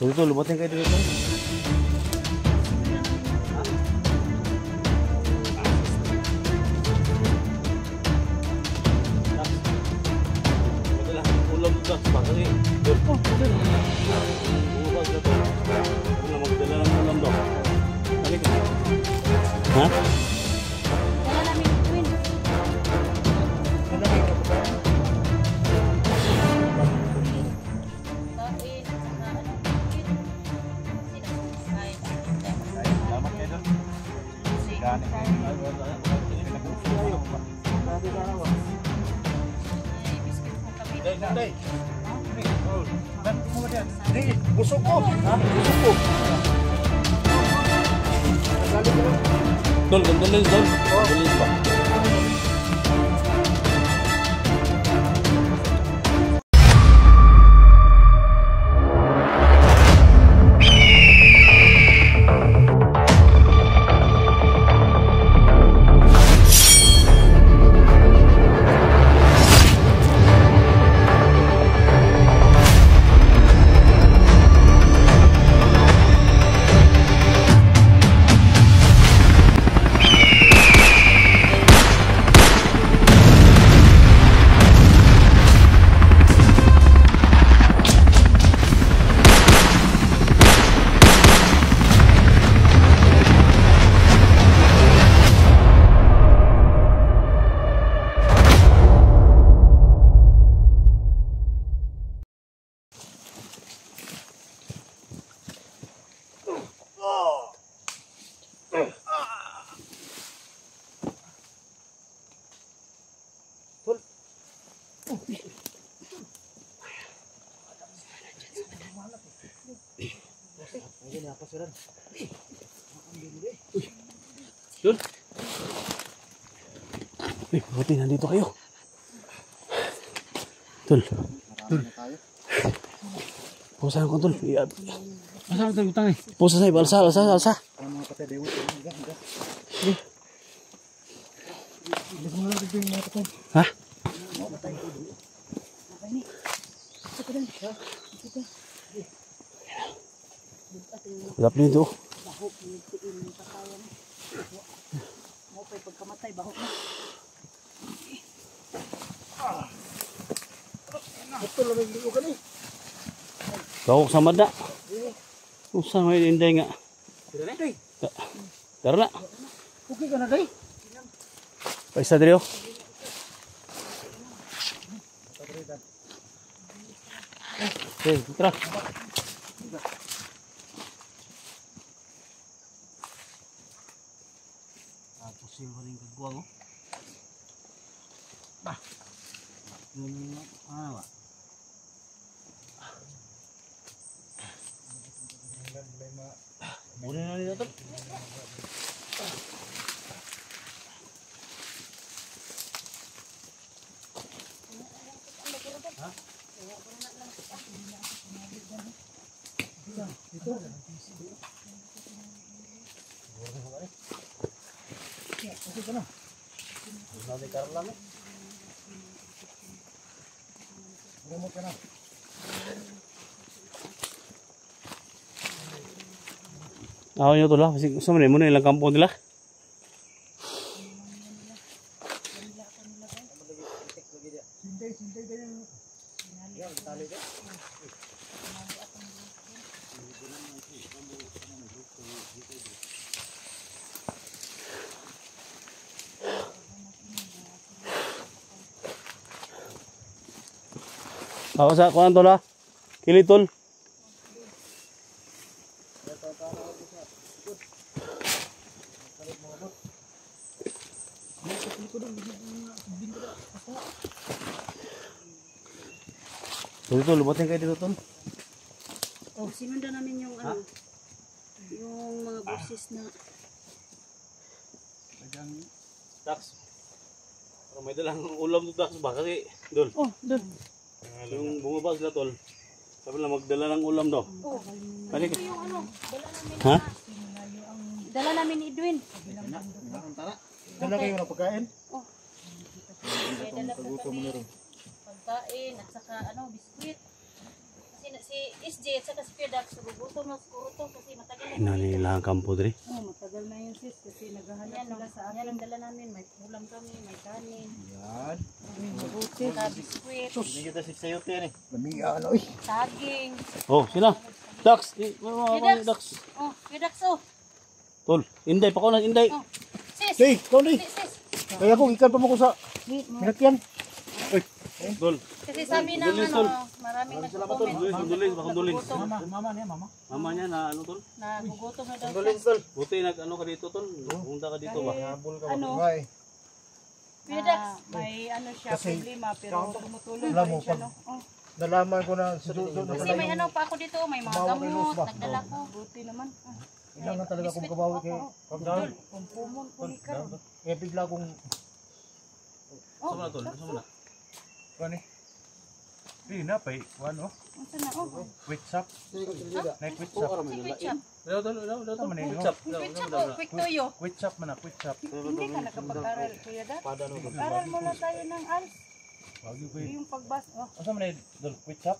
Tol, lumating kayo dito. Ulam dito, bakit eh? Bumabag na to. Sabi na magdala ng ulam daw. Ha? Dala namin twin. Salamat kayo doon. Gani busok ko. Busok ko. Tol, gantulis tol. Gantulis pa. Tol. Buti nandito kayo. Tol. Pusahan ko tol. Masarap tol utang eh. Pusa say, alsa. Ha? Lap nito. Mo pa'y pagkamatay, bahok na. Kau sama dak. Usah main inday nga. Tara na. Okay ka na, day? Paisa diri oh. Okay, tara. Pusing ko rin kagwang oh. Bah. Ba? Muna na nila ito. Ha? Dito. Okay ka na. Nanti karla mo. Gamot ka na. Ako nyo ito lang. Gusto mo na ilang kampo nila. Ako sa kuan tol ha. Kili tol. Tol, lumating kayo dito tol. Oh, sinundan namin yung ano. Yung mga boses na Dax. Pero may dalang ulam to Dax ba kasi dol. oh, doon. Yung bumaba sila tol. Sabi na magdala ng ulam daw. Oh, Balik. yung ano, Ha? dala namin ni Edwin. Dala kayo ng pagkain? Oh. May dala po kami pagkain at saka ano, biskwit. Kasi si SJ at saka si Kuya Dax, gugutom na siguro to kasi matagal na. Ina nila ang kampo diri. Oh, matagal na yun sis kasi naghahanap Yan, sila sa yan akin. ang dala namin. May ulam kami, may kanin, Yan. May mabuti. saka biskwit, Hindi kita si sayo yan eh. Lamigaan, oy. saging. Oh, sino? Dax, Kuya Dax. Dax. Oh, Kuya Dax, oh. Tol, Inday pa ko na Inday. Oh. Sis. Hey, ikaw ni. Sis. Kaya ako, ikan pa mo ko sa minakyan. Tol. Kasi sabi ng Condolences, ano, Tol. maraming Condolence, nagko-comment. condolence. Mama niya, mama. Mama niya na ano tol? Nagugutom na daw siya. Condolence tol. Buti nag ano ka dito tol? Punta ka dito ba? Habol ka Ano? Ay, Kuya Dax. May ano siya, Kasi- problema pero tumutulong Alam pa mo, rin siya, pag- no? Oh, nalaman ko na si Jojo na Kasi pala may yung ano pa ako dito, may mga Bawa kay gamot, Luz ba? nagdala ko. buti naman. ilang na talaga kung kabawi kay Down. Pumpumon ko ni Karon. kaya bigla kong Gusto mo na tol? Gusto mo na? Kuan eh. Di na pa ano? Unsa na oh? Quick shop. Night quick shop. Si Quick Shop. Daw tol, daw tol. Tama na yun. Chap. Quick Shop oh, Quick Toyo. Quick shop man na, quick shop. Hindi ka nakapag-aral, Kuya Dax. Aral mo na tayo ng ALS. Wagi ko. Yung pagbas. Oh, Asa man dol quick shop?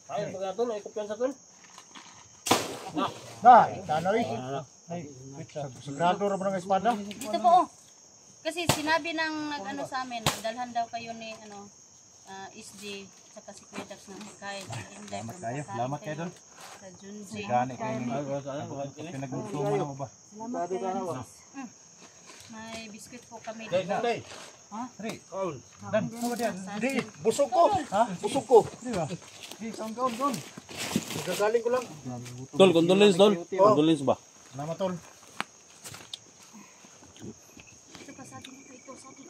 Ay, pag tol, ay kumpiyansa tol. na, tanoy. Ay, quick shop. Sagrado ra mo ng espada. Dito po oh. Kasi sinabi ng nag-ano sa amin, dalhan daw kayo ni ano, SJ, saka si Kuya Dax ng pagkain. Salamat kayo. Salamat kayo dol. Sa Junji. Gani kayo ni. Ano ba? Pinaglutuman ako ba? salamat kayo. May biscuit po kami Day, dito. day. Tri. Kaul. Dan, sama dia. Hindi, busog ko. Ha? Busog ko. Di ba? Di sound kaon kaon. Nagagaling ko lang. Tol, condolence tol. Condolence ba? Salamat tol. Ito pa sa atin ito sa atin.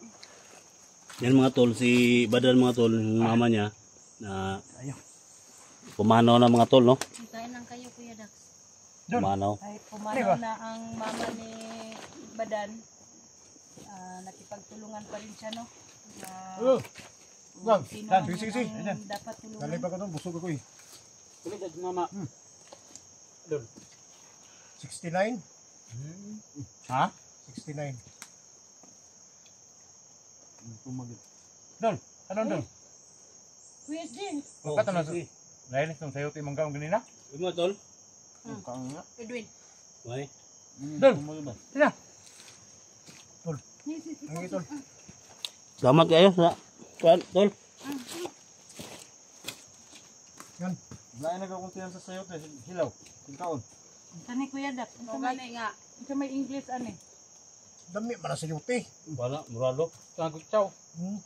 Yan mga tol, si Badan mga tol, yung mama niya na pumanaw na mga tol, no? Kain lang kayo Kuya Dax. Pumanaw. Kahit pumanaw na ang mama ni Badan, nakipagtulungan pa rin siya, no? Oh, Kung Lang, sino lang, ang sige, sige, ayan. dapat tulungan. Dali pa ko tol, busog ako eh. Kulit mama. 69? Ha? 69. Dol, ano dol? Kuya Jin, Bakit na dahil itong sayo ti manggaong ganina? Imo tol. Kaon nga. Edwin. May. Dol. Sina? Ang tol. Salamat kayo sa kuan tol. Yan. Lain na kung tiyan sa sayo ti hilaw. Kaon. kani Kuya Dax, O gani nga. ito may English ani. Dami man na sa yuti. Wala, murado. Hmm.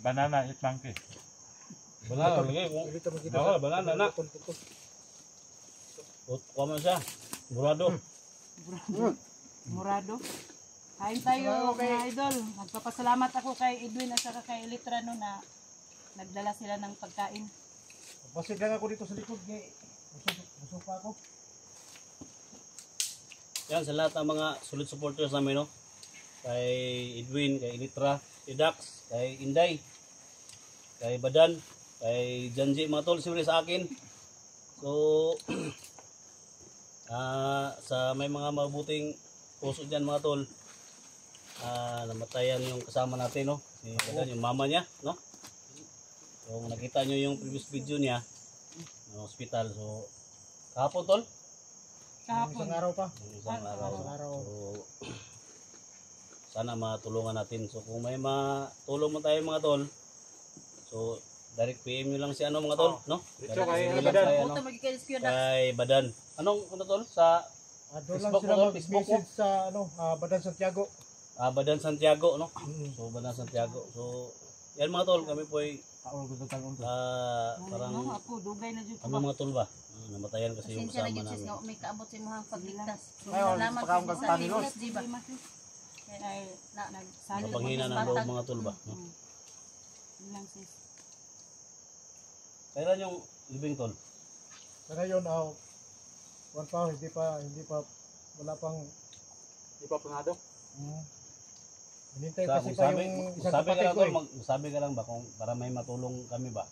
Banana eat monkey. Banana lagi kung Dili ta makita Baka, banana na. kuha mo siya. Murado. Murado. Kain tayo mga idol. Magpapasalamat ako kay Edwin at saka kay Elitrano na nagdala sila ng pagkain. Basit lang ako dito sa likod kay busog pa ako. Yan sa lahat ng mga solid supporters namin, no? Kay Edwin, kay Elitra, kay Dax, kay Inday, kay Badan, kay Janji, mga tol, siyempre sa akin. So, sa may mga mabuting puso dyan mga tol, namatayan yung kasama natin, no? Si Badan, yung mama niya, no? So, nakita nyo yung previous video niya, no, hospital. So, kahapon tol, Kahapon. Isang araw pa. yung isang araw. Isang araw. So, sana matulungan natin. So, kung may matulong mo tayo mga tol, so, direct PM nyo lang si ano mga tol, no? Direct PM nyo lang kay, ano, Buto magiging kayo Kuya Dax. kay Badan. Anong ano tol? Sa Doon lang Facebook sila mo, Facebook mo? mag-message sa ano, Badan Santiago. Badan Santiago, no? So, Badan Santiago. So, yan mga tol, kami po ay parang Ano, ako dugay na jud kami mga tol ba? Namatayan kasi yung Pasensya na kasama gid sis namin. nga may kaabot sa imong pagligtas. Ay, oh, Salamat pagkaon po kag sa panilos. tips, di ba? Ay, Nagsalit Kapanghina ng loob mga tol ba? No? Yun lang sis. Kailan yung living tol? Sa ngayon, one pa, hindi pa, wala pang, Di pa pangado? hinintay Sa, kasi kung pa sabi, yung kung isang sabi ka kapatid lang ko tol, eh. sabi ka lang ba kung para may matulong kami ba?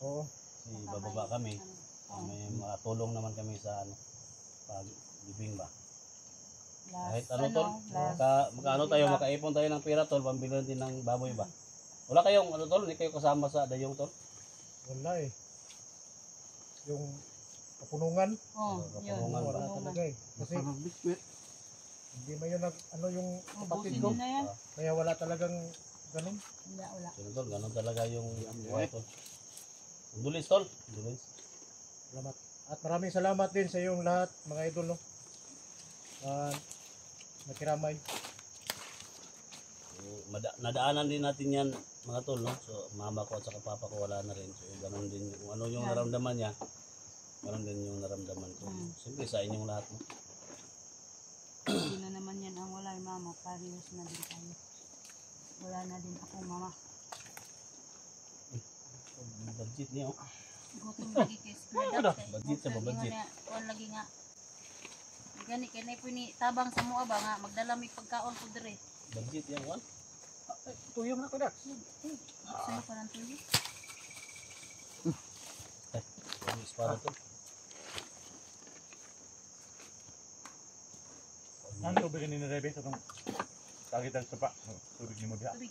Oo. Kasi bababa kami. May matulong naman kami sa ano, pag living ba? Kahit ano tol, magkaano tayo, makaipon tayo ng pera tol, pambili din ng baboy ba? Wala kayong ano tol, hindi kayo kasama sa dayong tol? Wala eh. yung kapunungan. Oh, yun. Kapunungan. Wala Kapunungan. talaga eh. Kasi hindi man yun ano yung kapatid Ubusin ko. nyo na yan. Kaya wala talagang ganun. Wala. Yun, tol, ganun talaga yung buhay, tol. Dulis, tol. Dulis. Salamat. At maraming salamat din sa iyong lahat, mga idol, no? Nakiramay. So, nadaanan din natin yan, mga tol, no? So, mama ko at saka papa ko wala na rin. So, ganun din kung ano yung naramdaman niya. Ganun din yung naramdaman ko. Siyempre, sa inyong lahat, no? Hindi na naman yan ang wala yung mama. Parehas na din tayo. Wala na din ako mama. Budget niya, oh. Gutom lagi kay Square Dog. Budget sa budget. Kuan lagi nga. Gani kay nay puni tabang sa mua ba nga magdala mi pagkaon ko dire. Budget yan, Juan. Tuyong na ko, Dax. Sa'yo pa ng tuloy. Ano para to? Ang tubig ni Rebe sa itong kagitan sa pa. Tubig ni mo diha. Tubig.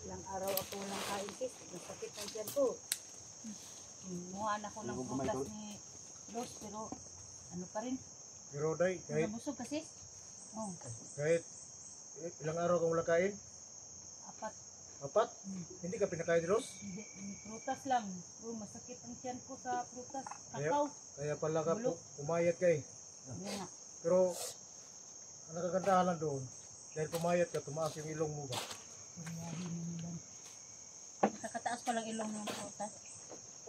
Ilang araw ako lang kain sis. Nasakit ang tiyan ko. Muhaan ako ng prutas ni Los pero ano pa rin. Pero day, Nabusog ka sis? Oh, kahit ilang araw kang wala kain, apat. 4, hindi ka pinakain ni Ros. Hindi, prutas lang. Oh, masakit ang tiyan ko sa prutas. Kakaw. Kaya pala ka Bulok. pumayat ka eh. Yan nga. Pero, ang nakagandahan lang doon, dahil pumayat ka, tumaas yung ilong mo ba? Nakakataas pa lang ilong ng prutas.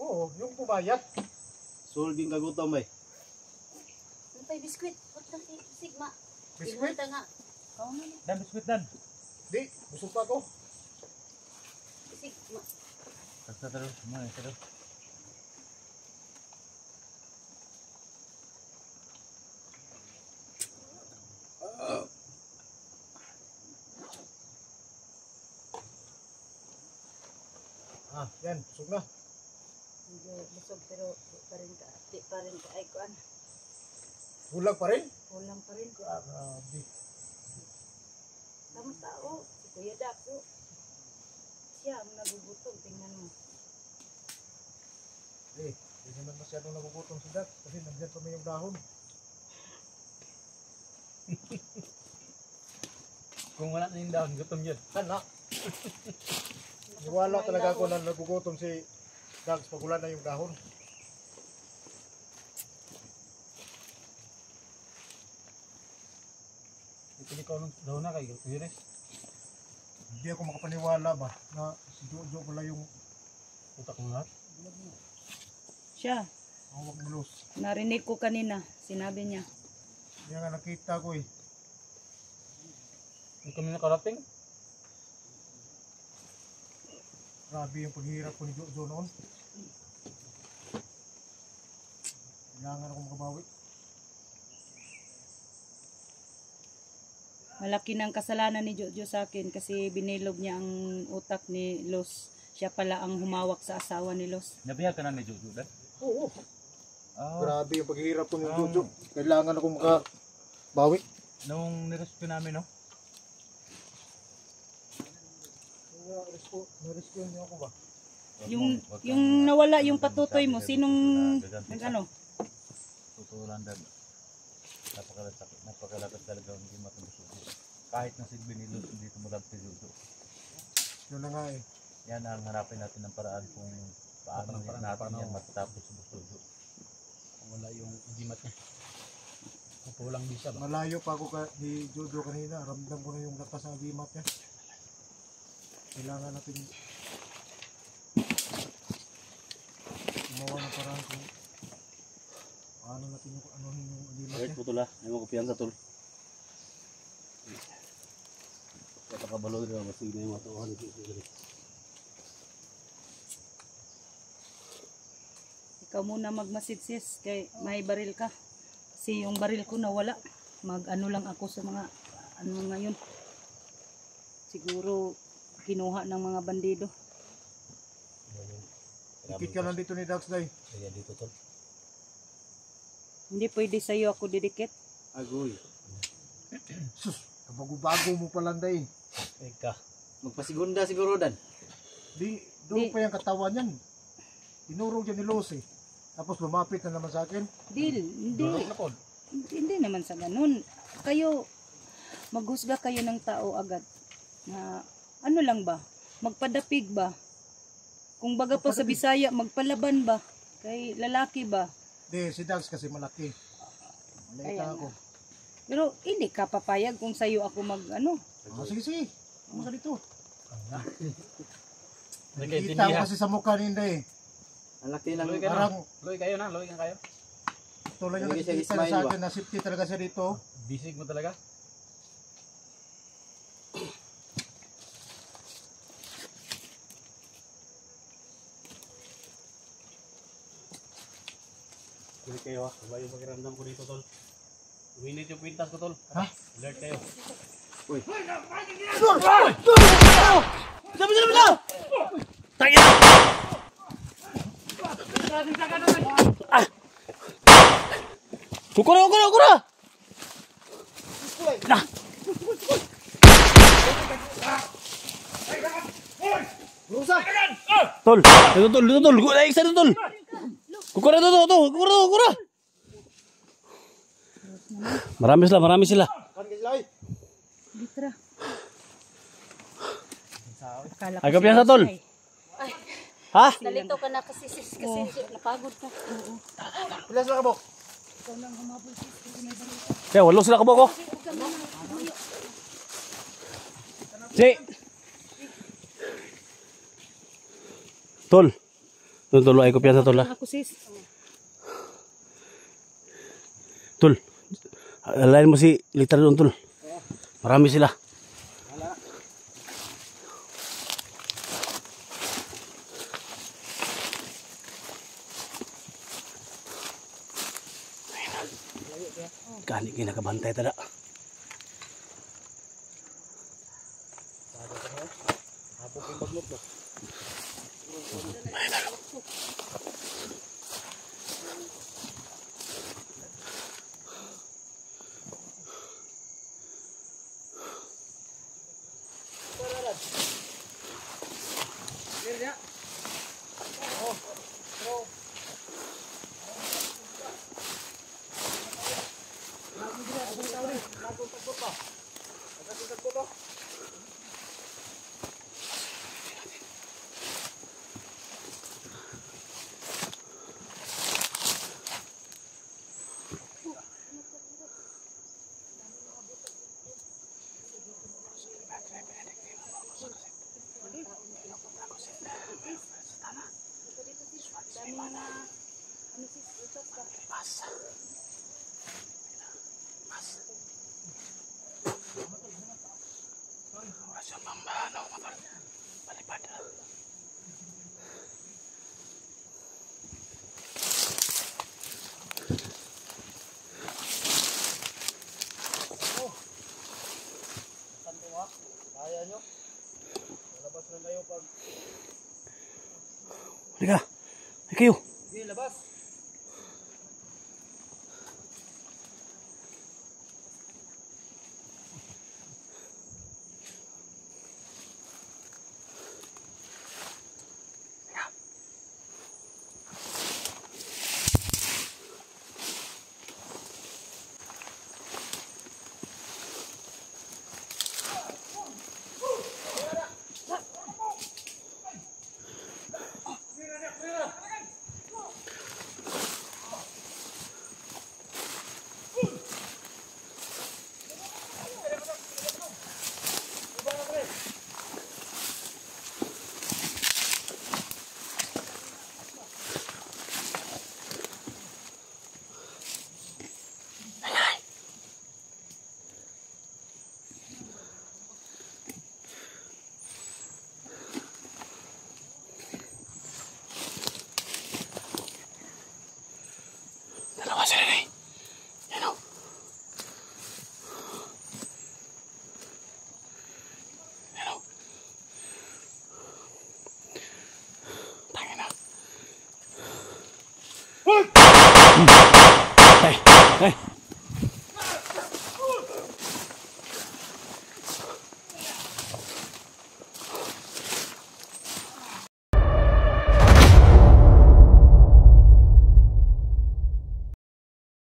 Oo, yung pumayat. Sulging kagutom, eh. Ano pa biskwit? What lang sigma? Biskwit? Tingnan nga. Kaon na. Dan, biskuit dan. Di, busog pa ako. Sigma. Basta terus, mana terus. Yan, busog na. Medyo busog pero di pa rin ka ay kuan. Bulag pa rin. Kulang pa rin. Grabe. Tama tao. Si Kuya Daxo. Siya ang nagugutom. Tingnan mo. Hindi naman masyadong nagugutom si Dad kasi nandiyan pa may yung dahon. Kung wala na yung dahon, gutom yun. Hala. Niwala talaga ako na nagugutom si Dags pag wala na yung dahon. Ito ikaw ng dahon na kay Gutierrez. Hindi ako makapaniwala ba na si Jojo pala yung Utak mo lahat. Siya. hawak mulos. Narinig ko kanina. Sinabi niya. Yan nga nakita ko eh. Hindi kami nakarating. Grabe yung paghihirap ko ni Jojo noon. Kailangan ako makabawi. Malaki ng kasalanan ni Jojo sa akin kasi binilog niya ang utak ni Los. Siya pala ang humawak sa asawa ni Los. Nabihag ka na ni Jojo dan. Oo. Ah, Grabe yung paghihirap ko ni Jojo. Kailangan ako makabawi. nung nirescue namin, no? Na-rescue niyo ako ba? Yung nawala yung patutoy mo, sinong nag-ano? Totoo lang dan. Napakalakas talaga hindi matambus. Kahit na si Benilos hindi tumulab si Jojo. Yun na nga eh. Yan ang hanapin natin ng paraan kung paano natin yan matatapos sa Jojo. Wala yung idimat niya. Walang bisa ba? Malayo pa ako ni Jojo kanina. Ramdam ko na yung lakas ng agimat niya. Kailangan natin gumawa ng paraan kung paano natin yung anuhin yung agimat Right niya. po tula. May mga kupiyan sa tul. Kapakabalo din ako. Sige na yung mga tuhan. Ikaw muna magmasid sis, kay may baril ka. Kasi yung baril ko nawala. Mag-ano lang ako sa mga ano ngayon. Siguro kinuha ng mga bandido. Dikit ka lang dito ni Dax Day. Kaya dito tol. Hindi pwede sa'yo ako didikit. Agoy. Sus, kabago-bago mo pa lang Day. Ika. Magpasigunda siguro dan. Doon pa yung katawan yan. Tinurong dyan ni Los eh. Tapos lumapit na naman sa akin. Hindi naman sa ganun. Kayo, maghusga kayo ng tao agad. Na, ano lang ba? Magpadapig ba? Kung baga po sa Bisaya, magpalaban ba? Kay lalaki ba? Di, si Dax kasi malaki. Maliit Ayan lang ako. Pero hindi ka papayag kung sa'yo ako Sige, sige. Ano ka dito? Hindi kayo Kita ko tinihan. kasi sa mukha ni Inday. Ang laki lang. Parang Loy kayo na, loy kayo. tuloy yung Lagi siya nakikita ismail sa ba? akin na safety talaga siya dito. Bisig mo talaga. Kulit kayo ha. Iba yung pakiramdam ko dito tol. Uminit yung pintas ko tol. Ha? Alert kayo. Ukura! Tol, dito tol. Isa dito tol. Ukura to. Ukura. Marami sila. Litra. Ay, kapiyan sa tol. Ha? Nalito ka na kasi sis, kasi napagod ka. Pilas na ka po. Kaya walo sila kabok ko. Si. Tol. Tol, ay kapiyan sa tol ha. Ako sis. Tol. Alain mo si Litra doon tol. Marami sila. Kani kinakabantay tada. Halika. Ay kayo. Ay, ay.